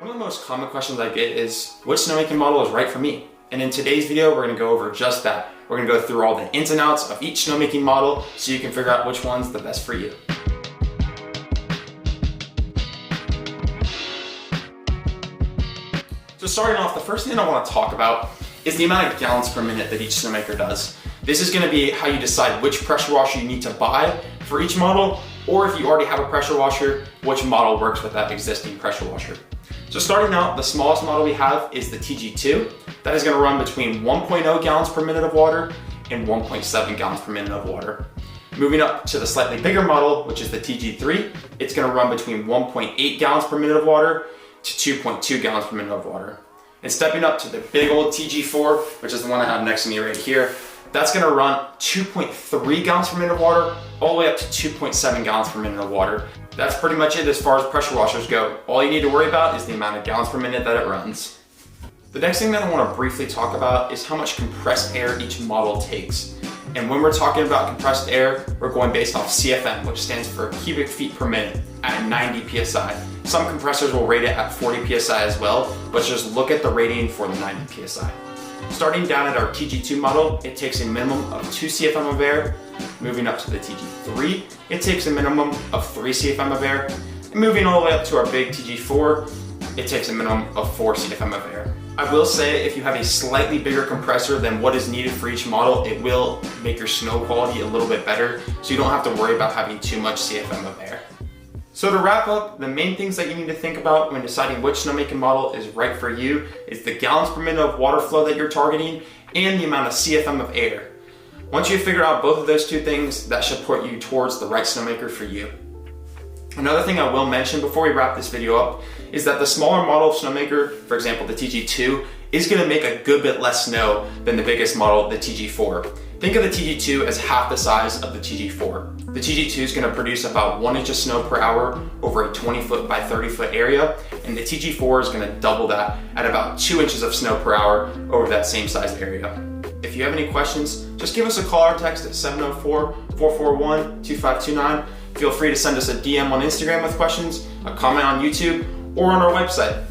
One of the most common questions I get is, which snowmaking model is right for me? And in today's video, we're gonna go over just that. We're gonna go through all the ins and outs of each snowmaking model so you can figure out which one's the best for you. So starting off, the first thing I wanna talk about is the amount of gallons per minute that each snowmaker does. This is gonna be how you decide which pressure washer you need to buy for each model, or if you already have a pressure washer, which model works with that existing pressure washer. So starting out, the smallest model we have is the TG2. That is gonna run between 1.0 gallons per minute of water and 1.7 gallons per minute of water. Moving up to the slightly bigger model, which is the TG3, it's gonna run between 1.8 gallons per minute of water to 2.2 gallons per minute of water. And stepping up to the big old TG4, which is the one I have next to me right here, that's gonna run 2.3 gallons per minute of water, all the way up to 2.7 gallons per minute of water. That's pretty much it as far as pressure washers go. All you need to worry about is the amount of gallons per minute that it runs. The next thing that I want to briefly talk about is how much compressed air each model takes. And when we're talking about compressed air, we're going based off CFM, which stands for cubic feet per minute, at 90 PSI. Some compressors will rate it at 40 PSI as well, but just look at the rating for the 90 PSI. Starting down at our TG2 model, it takes a minimum of 2 CFM of air. Moving up to the TG3, it takes a minimum of 3 CFM of air. And moving all the way up to our big TG4, it takes a minimum of 4 CFM of air. I will say if you have a slightly bigger compressor than what is needed for each model, it will make your snow quality a little bit better, so you don't have to worry about having too much CFM of air. So to wrap up, the main things that you need to think about when deciding which snowmaking model is right for you is the gallons per minute of water flow that you're targeting and the amount of CFM of air. Once you figure out both of those two things, that should put you towards the right snowmaker for you. Another thing I will mention before we wrap this video up is that the smaller model of snowmaker, for example the TG2, is going to make a good bit less snow than the biggest model, the TG4. Think of the TG2 as half the size of the TG4. The TG2 is going to produce about 1 inch of snow per hour over a 20 foot by 30 foot area, and the TG4 is going to double that at about 2 inches of snow per hour over that same size area. If you have any questions, just give us a call or text at 704-441-2529. Feel free to send us a DM on Instagram with questions, a comment on YouTube, or on our website.